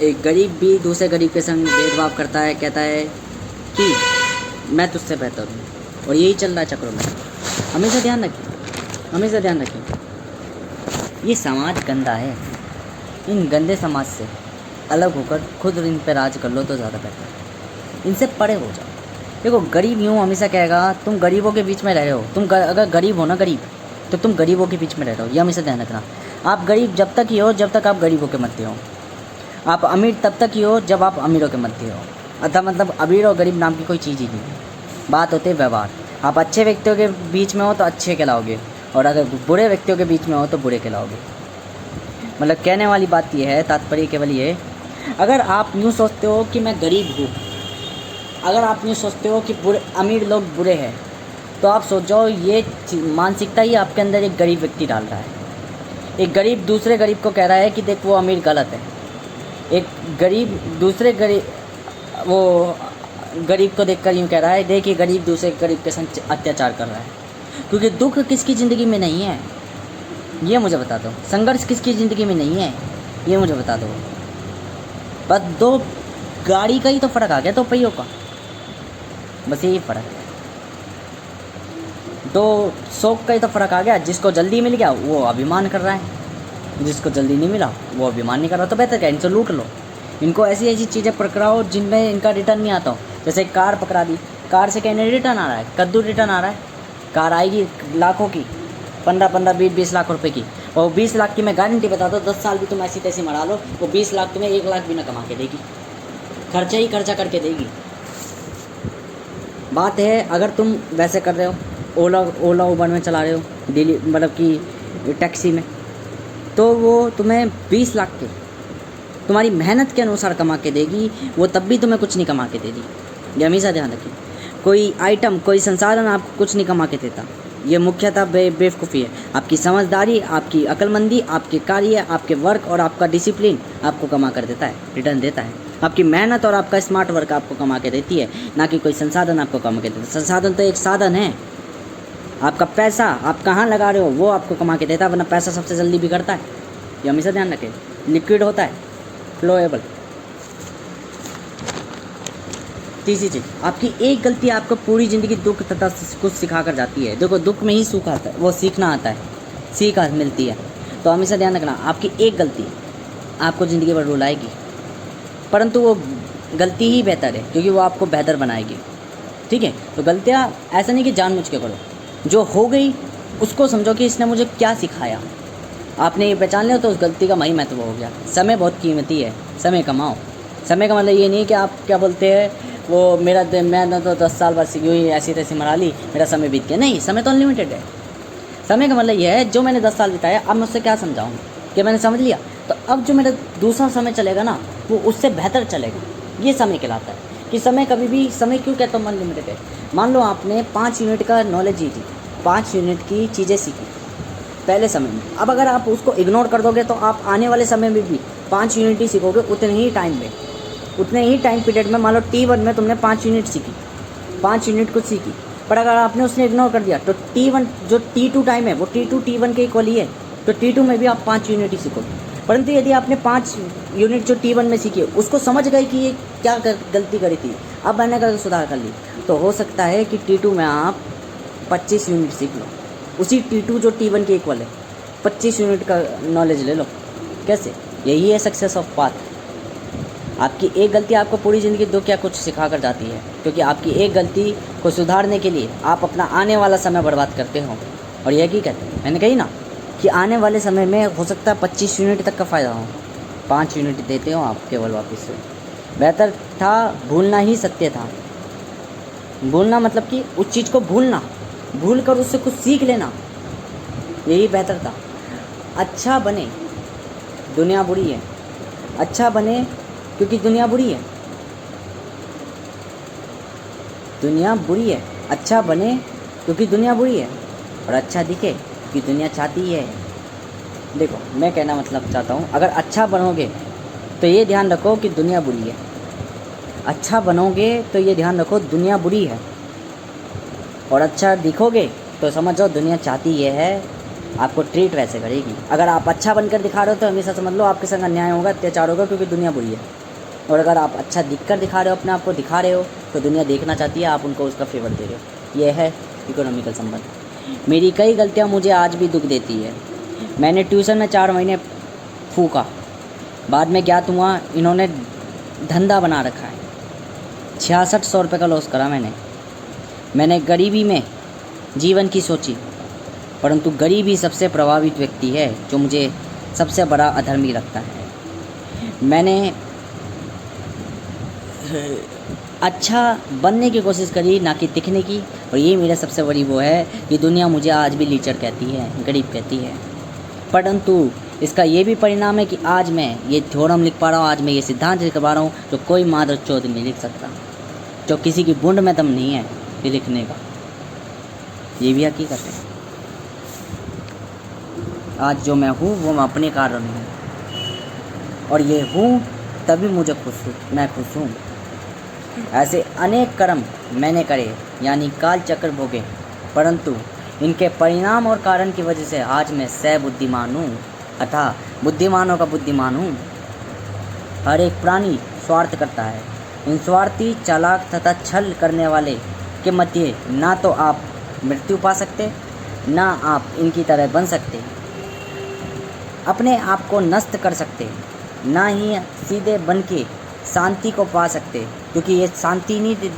एक गरीब भी दूसरे गरीब के संग भेदभाव करता है, कहता है कि मैं तुझसे बेहतर हूँ, और यही चल रहा है चक्रों में। हमेशा ध्यान रखें, ये समाज गंदा है। इन गंदे समाज से अलग होकर खुद इन पर राज कर लो तो ज़्यादा बेहतर है। इनसे परे हो जाओ। देखो गरीब यूँ हमेशा कहेगा तुम गरीबों के बीच में रह रहे हो। तुम अगर गरीब हो ना, गरीब, तो तुम गरीबों के बीच में रह रहे हो। ये हमेशा ध्यान रखना। आप गरीब जब तक ही हो जब तक आप गरीबों के मध्य हो। आप अमीर तब तक ही हो जब आप अमीरों के मध्य हो। अतः मतलब अमीर और गरीब नाम की कोई चीज़ ही नहीं है। बात होती है व्यवहार। आप अच्छे व्यक्तियों के बीच में हो तो अच्छे कहलाओगे, और अगर बुरे व्यक्तियों के बीच में हो तो बुरे कहलाओगे। मतलब कहने वाली बात ये है, तात्पर्य केवल ये, अगर आप यूँ सोचते हो कि मैं गरीब हूँ, अगर आप यूँ सोचते हो कि अमीर लोग बुरे हैं, तो आप सोच जाओ ये मानसिकता ही आपके अंदर एक गरीब व्यक्ति डाल रहा है। एक गरीब दूसरे गरीब को कह रहा है कि देख वो अमीर गलत है। एक गरीब दूसरे गरीब को देखकर यूँ कह रहा है देख ये गरीब दूसरे गरीब के संग अत्याचार कर रहा है। क्योंकि दुख किसकी ज़िंदगी में नहीं है, ये मुझे बता दो। संघर्ष किसकी ज़िंदगी में नहीं है, ये मुझे बता दो। बस दो गाड़ी का ही तो फ़र्क आ गया, दो पहियों का, बस यही फ़र्क है। दो शौक का ही तो फ़र्क आ गया। जिसको जल्दी मिल गया वो अभिमान कर रहा है, जिसको जल्दी नहीं मिला वो अभिमान नहीं कर रहा। तो बेहतर क्या, इनसे लूट लो। इनको ऐसी ऐसी चीज़ें पकड़ाओ जिनमें इनका रिटर्न नहीं आता हो। जैसे कार पकड़ा दी, कार से कहने रिटर्न आ रहा है, कद्दू रिटर्न आ रहा है। कार आएगी लाखों की, 15-15, 20-20 लाख रुपए की, और 20 लाख की मैं गारंटी बता दो 10 साल भी तुम ऐसी तैसी मरा लो, वो 20 लाख तुम्हें 1 लाख भी ना कमा के देगी, खर्चा ही खर्चा करके देगी। बात है अगर तुम वैसे कर रहे हो, ओला उबर में चला रहे हो, दिल्ली मतलब कि टैक्सी में, तो वो तुम्हें 20 लाख के तुम्हारी मेहनत के अनुसार कमा के देगी, वो तब भी तुम्हें कुछ नहीं कमा के देगी। ये हमेशा ध्यान रखिए। कोई आइटम, कोई संसाधन आपको कुछ नहीं कमा के देता, ये मुख्यतः बेवकूफ़ी है। आपकी समझदारी, आपकी अक्लमंदी, आपके कार्य, आपके वर्क और आपका डिसिप्लिन आपको कमा कर देता है, रिटर्न देता है। आपकी मेहनत और आपका स्मार्ट वर्क आपको कमा के देती है, ना कि कोई संसाधन आपको कमा के देता है। संसाधन तो एक साधन है। आपका पैसा आप कहाँ लगा रहे हो वो आपको कमा के देता है, वरना पैसा सबसे जल्दी बिगड़ता है। ये हमेशा ध्यान रखें। लिक्विड होता है, फ्लोएबल। तीसरी चीज़, आपकी एक गलती आपको पूरी ज़िंदगी दुख तथा कुछ सिखा कर जाती है। देखो, दुख में ही सुख आता है, वो सीखना आता है, सीख मिलती है। तो हमेशा ध्यान रखना, आपकी एक गलती आपको ज़िंदगी भर रुलाएगी, परंतु वो गलती ही बेहतर है, क्योंकि वो आपको बेहतर बनाएगी। ठीक है। तो गलतियाँ ऐसा नहीं कि जानबूझ के करो, जो हो गई उसको समझो कि इसने मुझे क्या सिखाया। आपने ये पहचान लिया तो उस गलती का वही महत्व हो गया। समय बहुत कीमती है, समय कमाओ। समय का मतलब ये नहीं कि आप क्या बोलते हैं, वो मैं तो 10 साल बाद सीखी हुई ऐसी तैसी मरा ली, मेरा समय बीत गया। नहीं, समय तो अनलिमिटेड है। समय का मतलब यह है, जो मैंने 10 साल बिताया, अब मैं उससे क्या समझाऊँ कि मैंने समझ लिया, तो अब जो मेरा दूसरा समय चलेगा ना, वो उससे बेहतर चलेगा। ये समय कहलाता है कि समय कभी भी, समय क्यों कहता हूँ अनलिमिटेड है। मान लो आपने 5 यूनिट का नॉलेज ही थी, 5 यूनिट की चीज़ें सीखी पहले समय में। अब अगर आप उसको इग्नोर कर दोगे तो आप आने वाले समय में भी 5 यूनिट ही सीखोगे, उतने ही टाइम में, उतने ही टाइम पीरियड में। मान लो T1 में तुमने 5 यूनिट सीखी, 5 यूनिट कुछ सीखी, पर अगर आपने उसने इग्नोर कर दिया तो T1 जो T2 टाइम है वो T2 T1 के इक्वल ही है, तो T2 में भी आप 5 यूनिट ही सीखोगे। परंतु यदि आपने 5 यूनिट जो T1 में सीखी है उसको समझ गए कि ये क्या गलती करी थी, अब मैंने करके सुधार कर ली, तो हो सकता है कि T2 में आप 25 यूनिट सीख लो, उसी T2 जो T1 के इक्वल है, 25 यूनिट का नॉलेज ले लो। कैसे? यही है सक्सेस ऑफ पाथ। आपकी एक गलती आपको पूरी ज़िंदगी दुख या कुछ सिखा कर जाती है, क्योंकि आपकी एक गलती को सुधारने के लिए आप अपना आने वाला समय बर्बाद करते हो। और यह हकीकत है, मैंने कही ना कि आने वाले समय में हो सकता है 25 यूनिट तक का फ़ायदा हो, 5 यूनिट देते हो आप केवल वापस से। बेहतर था भूलना ही सत्य था। भूलना मतलब कि उस चीज़ को भूलना, भूल कर उससे कुछ सीख लेना, यही बेहतर था। अच्छा बने, दुनिया बुरी है। अच्छा बने क्योंकि दुनिया बुरी है, दुनिया बुरी है। अच्छा बने क्योंकि दुनिया बुरी है, और अच्छा दिखे क्योंकि दुनिया चाहती है। देखो, मैं कहना मतलब चाहता हूँ, अगर अच्छा बनोगे तो ये ध्यान रखो कि दुनिया बुरी है। अच्छा बनोगे तो ये ध्यान रखो दुनिया बुरी है, और अच्छा दिखोगे तो समझो दुनिया चाहती ये है, आपको ट्रीट वैसे करेगी। अगर आप अच्छा बनकर दिखा रहे हो तो हमेशा समझ लो आपके संग अन्याय होगा, अत्याचार होगा, क्योंकि दुनिया बुरी है। और अगर आप अच्छा दिखकर दिखा रहे हो, अपने आप को दिखा रहे हो, तो दुनिया देखना चाहती है, आप उनको उसका फेवर दे रहे हो। ये है इकोनॉमिकल संबंध। मेरी कई गलतियाँ मुझे आज भी दुख देती है। मैंने ट्यूशन में 4 महीने फूका, बाद में ज्ञात हुआ इन्होंने धंधा बना रखा है। 6600 रुपये का लॉस करा मैंने गरीबी में जीवन की सोची, परंतु गरीबी सबसे प्रभावित व्यक्ति है जो मुझे सबसे बड़ा अधर्मी लगता है। मैंने अच्छा बनने की कोशिश करी, ना कि दिखने की, और ये मेरा सबसे बड़ी वो है कि दुनिया मुझे आज भी लीचड़ कहती है, गरीब कहती है। परंतु इसका ये भी परिणाम है कि आज मैं ये थ्योरम लिख पा रहा हूँ, आज मैं ये सिद्धांत लिख पा रहा हूँ, जो कोई मादर चौध नहीं लिख सकता, जो किसी की बूंद में दम नहीं है ये लिखने का। ये भी हकीकत है। आज जो मैं हूँ वो मैं अपने कारण हूँ, और ये हूँ तभी मुझे मैं खुश हूँ। ऐसे अनेक कर्म मैंने करे, यानी काल चक्र भोगे, परंतु इनके परिणाम और कारण की वजह से आज मैं बुद्धिमान हूँ, अतः बुद्धिमानों का बुद्धिमान हूँ। हर एक प्राणी स्वार्थ करता है। इन स्वार्थी, चालाक तथा छल करने वाले के मध्य ना तो आप मृत्यु पा सकते, ना आप इनकी तरह बन सकते, अपने आप को नष्ट कर सकते, ना ही सीधे बन के शांति को पा सकते, क्योंकि ये शांति नहीं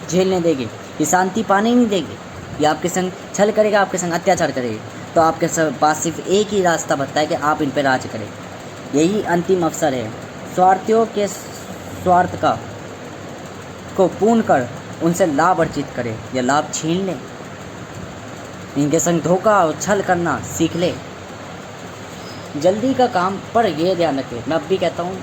झेलने देगी, ये शांति पाने ही नहीं देगी। ये आपके संग छल करेगा, आपके संग अत्याचार करेगी, तो आपके पास सिर्फ एक ही रास्ता बचता है कि आप इन पर राज करें। यही अंतिम अवसर है। स्वार्थियों के स्वार्थ को पूर्ण कर उनसे लाभ अर्जित करें या लाभ छीन लें। इनके संग धोखा और छल करना सीख ले। जल्दी का काम पर यह ध्यान रखें, मैं अब भी कहता हूँ,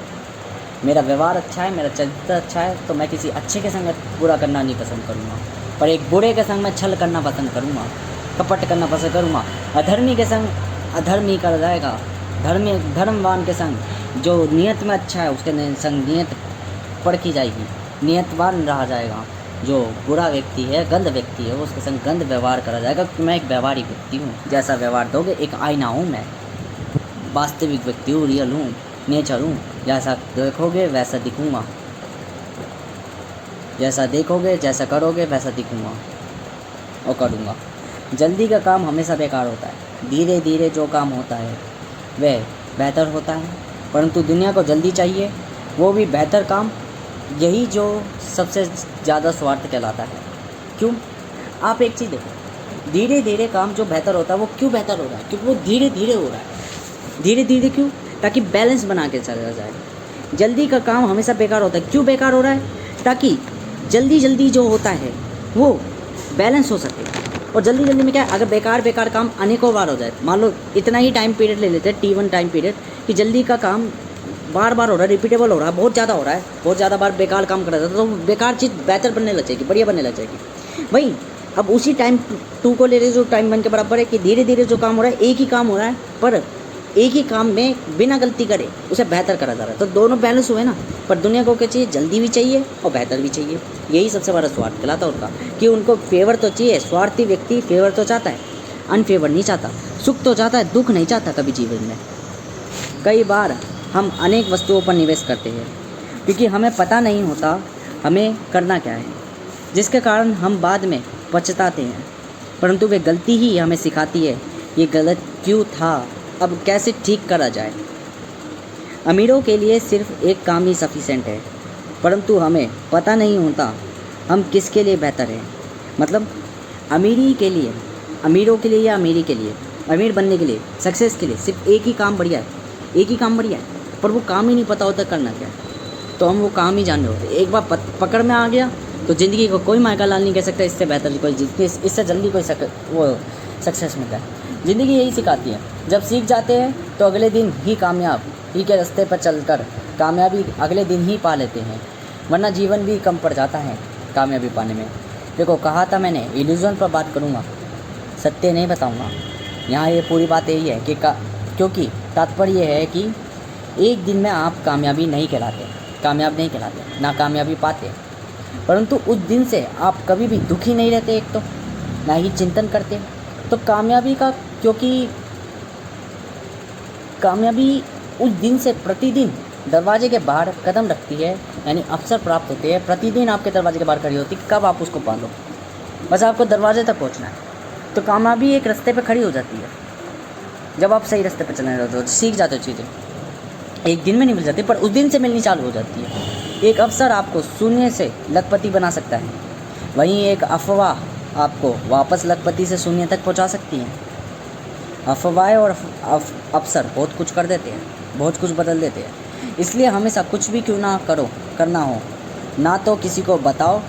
मेरा व्यवहार अच्छा है, मेरा चरित्र अच्छा है, तो मैं किसी अच्छे के संग बुरा करना नहीं पसंद करूँगा, पर एक बुरे के संग मैं छल करना पसंद करूँगा। कपट करना पसंद करूँगा। अधर्मी के संग अधर्मी कर जाएगा, धर्मवान के संग जो नियत में अच्छा है उसके संग नियत परखी जाएगी, नियतवान रहा जाएगा। जो बुरा व्यक्ति है, गंद व्यक्ति है, उसके संग गंद व्यवहार करा जाएगा, क्योंकि मैं एक व्यवहारिक व्यक्ति हूँ। जैसा व्यवहार दोगे, एक आईना हूँ मैं, वास्तविक व्यक्ति हूँ, रियल हूँ, नेचर हूँ। जैसा देखोगे वैसा दिखूँगा, जैसा देखोगे जैसा करोगे वैसा दिखूँगा और करूँगा। जल्दी का काम हमेशा बेकार होता है, धीरे धीरे जो काम होता है वह बेहतर होता है। परंतु दुनिया को जल्दी चाहिए, वो भी बेहतर काम, यही जो सबसे ज़्यादा स्वार्थ कहलाता है। क्यों? आप एक चीज़ देखो, धीरे धीरे काम जो बेहतर होता है वो क्यों बेहतर हो रहा है? क्योंकि वो धीरे धीरे हो रहा है। धीरे धीरे क्यों? ताकि बैलेंस बना के चला जाए। जल्दी का काम हमेशा बेकार होता है। क्यों बेकार हो रहा है? ताकि जल्दी जल्दी जो होता है वो बैलेंस हो सके। और जल्दी जल्दी में क्या है, अगर बेकार काम अनेकों बार हो जाए, मान लो इतना ही टाइम पीरियड ले लेते हैं, T1 टाइम पीरियड, कि जल्दी का काम बार बार हो रहा है, रिपीटेबल हो रहा है, बहुत ज़्यादा हो रहा है, बहुत ज़्यादा बार बेकार काम करा जाता है, तो बेकार चीज़ बेहतर बनने लग जाएगी, बढ़िया बनने लग जाएगी। वही अब उसी टाइम 2 को ले रहे जो टाइम 1 के बराबर है, कि धीरे धीरे जो काम हो रहा है, एक ही काम हो रहा है, पर एक ही काम में बिना गलती करे उसे बेहतर करा जा रहा है, तो दोनों बैलेंस हुए ना। पर दुनिया को क्या चाहिए? जल्दी भी चाहिए और बेहतर भी चाहिए। यही सबसे बड़ा स्वार्थ कहलाता है उनका, कि उनको फेवर तो चाहिए। स्वार्थी व्यक्ति फेवर तो चाहता है, अनफेवर नहीं चाहता। सुख तो चाहता है, दुख नहीं चाहता कभी जीवन में। कई बार हम अनेक वस्तुओं पर निवेश करते हैं क्योंकि हमें पता नहीं होता हमें करना क्या है, जिसके कारण हम बाद में पछताते हैं। परंतु वे गलती ही हमें सिखाती है ये गलत क्यों था, अब कैसे ठीक करा जाए। अमीरों के लिए सिर्फ एक काम ही सफिशेंट है, परंतु हमें पता नहीं होता हम किसके लिए बेहतर हैं। मतलब अमीरी के लिए, अमीरों के लिए या अमीरी के लिए, अमीर बनने के लिए, सक्सेस के लिए सिर्फ एक ही काम बढ़िया है, एक ही काम बढ़िया है, पर वो काम ही नहीं पता होता करना क्या है। तो हम वो काम ही जान रहे होते। एक बार पकड़ में आ गया तो ज़िंदगी को कोई मायका लाल नहीं कह सकता इससे बेहतर कोई, इससे जल्दी कोई वो सक्सेस मिलता है। ज़िंदगी यही सिखाती है, जब सीख जाते हैं तो अगले दिन ही कामयाब ही के रास्ते पर चलकर कामयाबी अगले दिन ही पा लेते हैं, वरना जीवन भी कम पड़ जाता है कामयाबी पाने में। देखो, कहा था मैंने इल्यूज़न पर बात करूँगा, सत्य नहीं बताऊँगा। यहाँ ये पूरी बात यही है कि क्योंकि तात्पर्य ये है कि एक दिन में आप कामयाब नहीं कहलाते, ना कामयाबी पाते, परंतु उस दिन से आप कभी भी दुखी नहीं रहते, एक तो ना ही चिंतन करते। तो कामयाबी का, क्योंकि कामयाबी उस दिन से प्रतिदिन दरवाजे के बाहर कदम रखती है, यानी अवसर प्राप्त होते हैं, प्रतिदिन आपके दरवाजे के बाहर खड़ी होती, कब आप उसको पालो, बस आपको दरवाजे तक पहुंचना है। तो कामयाबी एक रास्ते पे खड़ी हो जाती है जब आप सही रास्ते पे चलने लगते हो, सीख जाते हो चीज़ें। एक दिन में नहीं मिल जाती, पर उस दिन से मिलनी चालू हो जाती है। एक अवसर आपको शून्य से लखपति बना सकता है, वहीं एक अफवाह आपको वापस लखपति से शून्य तक पहुंचा सकती है। अफवाहें और अवसर बहुत कुछ कर देते हैं, बहुत कुछ बदल देते हैं। इसलिए हमेशा कुछ भी क्यों ना करना हो, ना तो किसी को बताओ,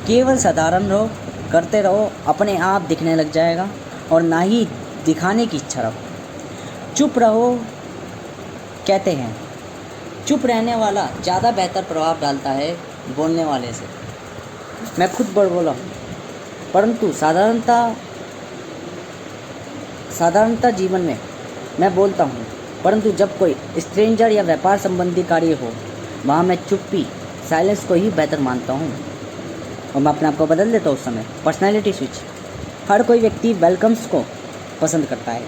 केवल साधारण रहो, करते रहो, अपने आप दिखने लग जाएगा, और ना ही दिखाने की इच्छा रखो। चुप रहो, कहते हैं चुप रहने वाला ज़्यादा बेहतर प्रभाव डालता है बोलने वाले से। मैं खुद बोला हूँ, परंतु साधारणता जीवन में मैं बोलता हूँ, परंतु जब कोई स्ट्रेंजर या व्यापार संबंधी कार्य हो, वहाँ मैं चुप्पी, साइलेंस को ही बेहतर मानता हूँ, और मैं अपने आप को बदल देता हूँ उस समय। Personality switch. हर कोई व्यक्ति वेलकम्स को पसंद करता है,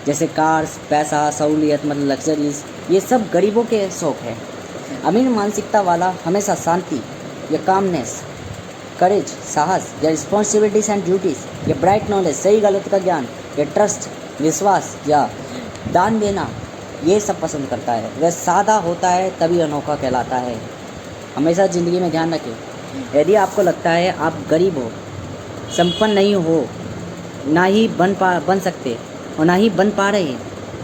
जैसे कार्स, पैसा, सहूलियत, मतलब लग्जरीज, ये सब गरीबों के शौक है। अमीर मानसिकता वाला हमेशा शांति या कामनेस, करेज, साहस या रिस्पॉन्सिबिलिटीज एंड ड्यूटीज़ या ब्राइट नॉलेज, सही गलत का ज्ञान या ट्रस्ट, विश्वास या दान देना, ये सब पसंद करता है। वह सादा होता है तभी अनोखा कहलाता है। हमेशा ज़िंदगी में ध्यान रखें, यदि आपको लगता है आप गरीब हो, संपन्न नहीं हो, ना ही बन सकते और ना ही बन पा रहे,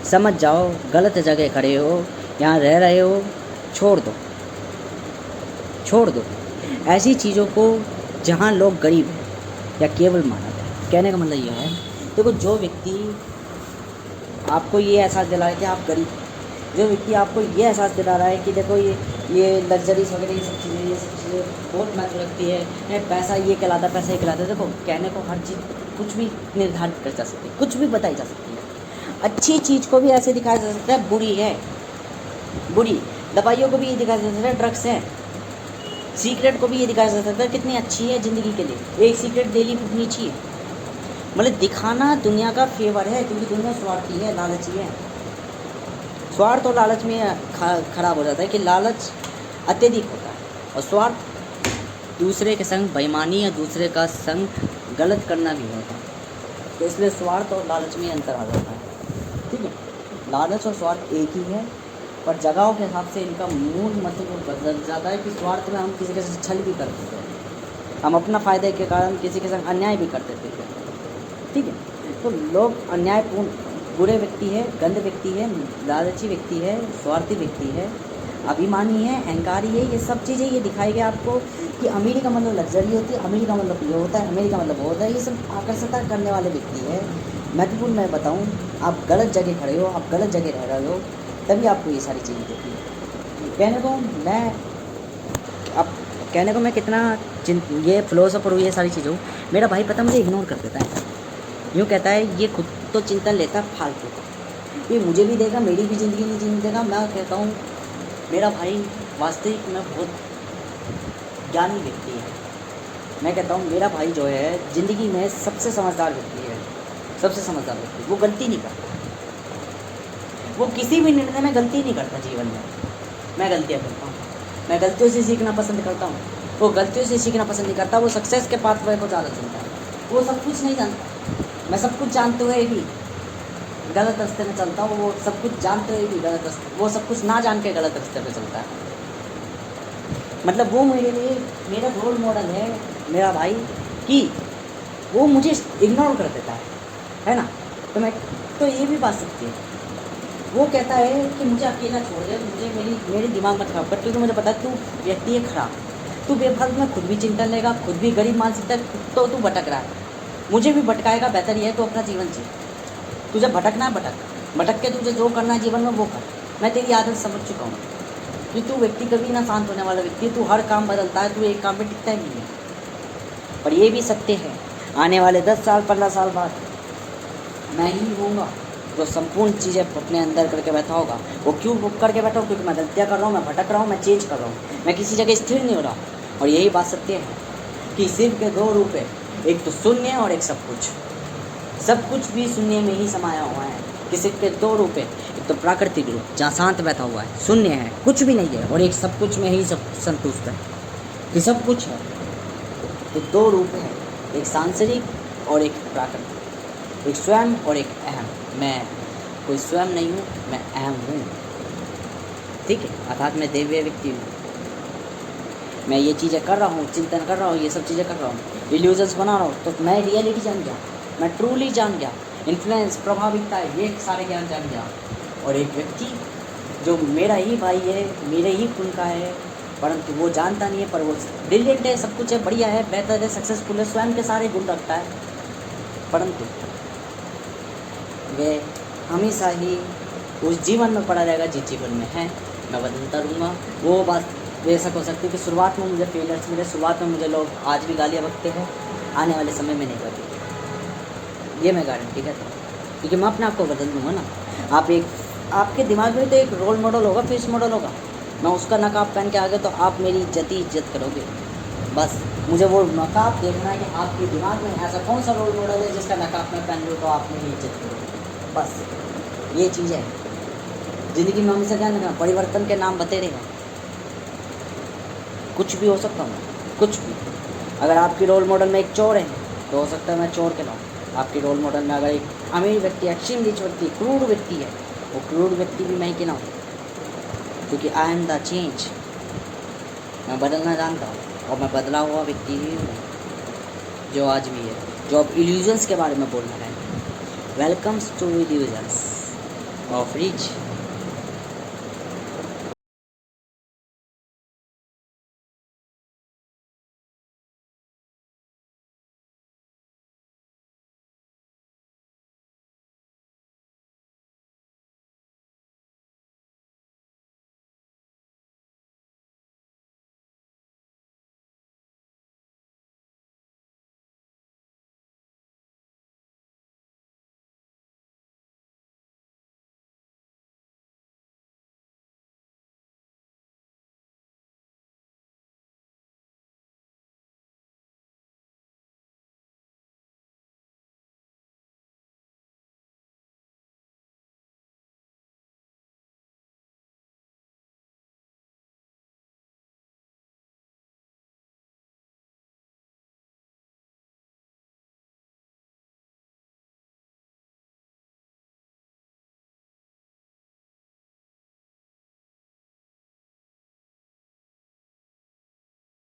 समझ जाओ गलत जगह खड़े हो, यहाँ रह रहे हो, छोड़ दो ऐसी चीज़ों को जहाँ लोग गरीब हैं या केवल माना जाए। कहने का मतलब यह है, देखो, जो व्यक्ति आपको ये एहसास दिला रहा है कि आप गरीब, जो व्यक्ति आपको ये एहसास दिला रहा है कि देखो ये लग्जरीज वगैरह ये सब चीज़ें मुझे बहुत महत्व लगती है, पैसा ये कहलाता है, पैसा ये कहलाता है। देखो कहने को हर चीज़ कुछ भी निर्धारित कर जा सकती है, कुछ भी बताई जा सकती है। अच्छी चीज़ को भी ऐसे दिखाया जा सकता है बुरी है, बुरी दवाइयों को भी ये दिखाया जा सकता है ड्रग्स है, सीक्रेट को भी ये दिखाया जा सकता है कितनी अच्छी है ज़िंदगी के लिए, एक सीक्रेट डेली फूकनी चाहिए। मतलब दिखाना दुनिया का फेवर है, क्योंकि दुनिया स्वार्थी है, लालची है। स्वार्थ और लालच में खराब हो जाता है कि लालच अत्यधिक होता है और स्वार्थ दूसरे के संग बेईमानी या दूसरे का संग गलत करना भी होता है। तो इसलिए स्वार्थ और लालच में अंतर आ जाता है। ठीक है, लालच और स्वार्थ एक ही है, पर जगहों के हिसाब से इनका मूल मतलब बदल जाता है कि स्वार्थ में हम किसी के साथ छल भी करते थे, हम अपना फ़ायदे के कारण किसी के संग अन्याय भी करते थे। ठीक है, तो लोग अन्यायपूर्ण बुरे व्यक्ति है, गंद व्यक्ति है, लालची व्यक्ति है, स्वार्थी व्यक्ति है, अभिमानी है, अहंकारी है, ये सब चीज़ें ये दिखाई गई आपको कि अमीरी का मतलब लग्जरी होती है, अमीरी का मतलब ये होता है, अमीरी का मतलब वो होता है। ये सब आकर्षता करने वाले व्यक्ति है। महत्वपूर्ण मैं बताऊँ, आप गलत जगह खड़े हो, आप गलत जगह रह रहे हो, तभी आपको ये सारी चीज़ें दिखती है। कहने को मैं कितना ये फिलोसोफर हूँ, ये सारी चीज़ें हूँ। मेरा भाई पता मुझे इग्नोर कर देता है, यूँ कहता है ये खुद तो चिंतन लेता है फालतू, ये मुझे भी देगा, मेरी भी ज़िंदगी नहीं जीने देगा। मैं कहता हूँ मेरा भाई वास्तविक में बहुत ज्ञानी व्यक्ति है। मैं कहता हूँ मेरा भाई जो है ज़िंदगी में सबसे समझदार व्यक्ति है, सबसे समझदार व्यक्ति। वो गलती नहीं करता, वो किसी भी निर्णय में गलती नहीं करता जीवन में। मैं गलतियाँ करता हूँ, मैं गलतियों से सीखना पसंद करता हूँ, वो गलतियों से सीखना पसंद नहीं करता। वो सक्सेस के पाथवे को ज़्यादा चुनता है। वो सब कुछ नहीं जानता, मैं सब कुछ जानते हुए भी गलत रास्ते में चलता हूँ, वो सब कुछ जानते हुए भी गलत रास्ते, वो सब कुछ ना जान के गलत रास्ते पे चलता है। मतलब वो मेरे लिए मेरा रोल मॉडल है मेरा भाई, कि वो मुझे इग्नोर कर देता है ना। तो मैं तो ये भी बात सकती है, वो कहता है कि मुझे अकेला छोड़ दे, मुझे मेरी दिमाग मत खराब कर, क्योंकि मुझे पता है तू व्यक्ति है खराब, तू बेफालतू में खुद भी चिंतन लेगा, खुद भी गरीब मानसिकता है, तो तू भटक रहा है, मुझे भी भटकाएगा। बेहतर ये है तो अपना जीवन जी, तुझे भटकना है भटक के तुझे जो करना है जीवन में वो कर। मैं तेरी आदत समझ चुका हूँ कि तू व्यक्ति कभी ना शांत होने वाला व्यक्ति है, तू हर काम बदलता है, तू एक काम पे टिकता ही नहीं है। पर ये भी सत्य है, आने वाले 10 साल 15 साल बाद मैं ही होऊंगा जो संपूर्ण चीज़ें अपने अंदर करके बैठा होगा। वो क्यों करके बैठा हूँ? क्योंकि मैं गलतियाँ कर रहा हूँ, मैं भटक रहा हूँ, मैं चेंज कर रहा हूँ, मैं किसी जगह स्थिर नहीं हो रहा हूँ। और यही बात सत्य है कि सिर्फ के 2 रूप है, एक तो शून्य और एक सब कुछ। सब कुछ भी शून्य में ही समाया हुआ है कि सिर्फ के 2 रूप है, एक तो प्राकृतिक रूप जहाँ शांत बैठा हुआ है, शून्य है, कुछ भी नहीं है, और एक सब कुछ में ही सब संतुष्ट है कि सब कुछ है। तो 2 रूप है, एक सांसारिक और एक प्राकृतिक, एक स्वयं और एक अहम। मैं कोई स्वयं नहीं हूँ, मैं अहम हूँ। ठीक है, अर्थात मैं दैवीय व्यक्ति हूँ। मैं ये चीज़ें कर रहा हूँ, चिंतन कर रहा हूँ, ये सब चीज़ें कर रहा हूँ, इल्यूजन्स बना रहा हूँ, तो मैं रियलिटी जान गया, मैं ट्रूली जान गया, इन्फ्लुएंस प्रभाविकता है, ये सारे ज्ञान जान गया। और एक व्यक्ति जो मेरा ही भाई है, मेरे ही खून का है, परंतु वो जानता नहीं है, पर वो ब्रिलियंट है, सब कुछ है, बढ़िया है, बेहतर है, सक्सेसफुल है, स्वयं के सारे गुण रखता है, परंतु वे हमेशा ही उस जीवन में पड़ा रहेगा जिस जीवन में है। मैं बदलता रहूँगा। वो बात बेशक हो सकती है कि शुरुआत में मुझे फेलियर्स मिले, शुरुआत में मुझे लोग आज भी गालियाँ बकते हैं, आने वाले समय में नहीं बकेंगे, ये मैं गारंटी कहता हूँ, क्योंकि मैं अपने आप को बदल दूँगा ना। आपके दिमाग में तो एक रोल मॉडल होगा, फेस मॉडल होगा, मैं उसका नकाब पहन के आ गया तो आप मेरी इज्जत करोगे। बस मुझे वो नकाब देखना है कि आपके दिमाग में ऐसा कौन सा रोल मॉडल है जिसका नकाब मैं पहन लूँ तो आप मेरी इज्जत करोगे। बस ये चीज़ है ज़िंदगी में। हमेशा ध्यान रखना, परिवर्तन के नाम बतेरे हैं, कुछ भी हो सकता हूँ, कुछ भी। अगर आपकी रोल मॉडल में एक चोर है तो हो सकता है मैं चोर कहलाऊँ। आपकी रोल मॉडल में अगर एक अमीर व्यक्ति, एक्सट्रीम रिच व्यक्ति, क्रूर व्यक्ति है, वो क्रूर व्यक्ति भी मैं ही कहलाऊँ, क्योंकि आई एम द चेंज। मैं बदलना जानता हूँ और मैं बदला हुआ व्यक्ति ही हूँ जो आज भी है, जो अब इल्यूजन्स के बारे में बोल रहा है। Welcomes to illusions of rich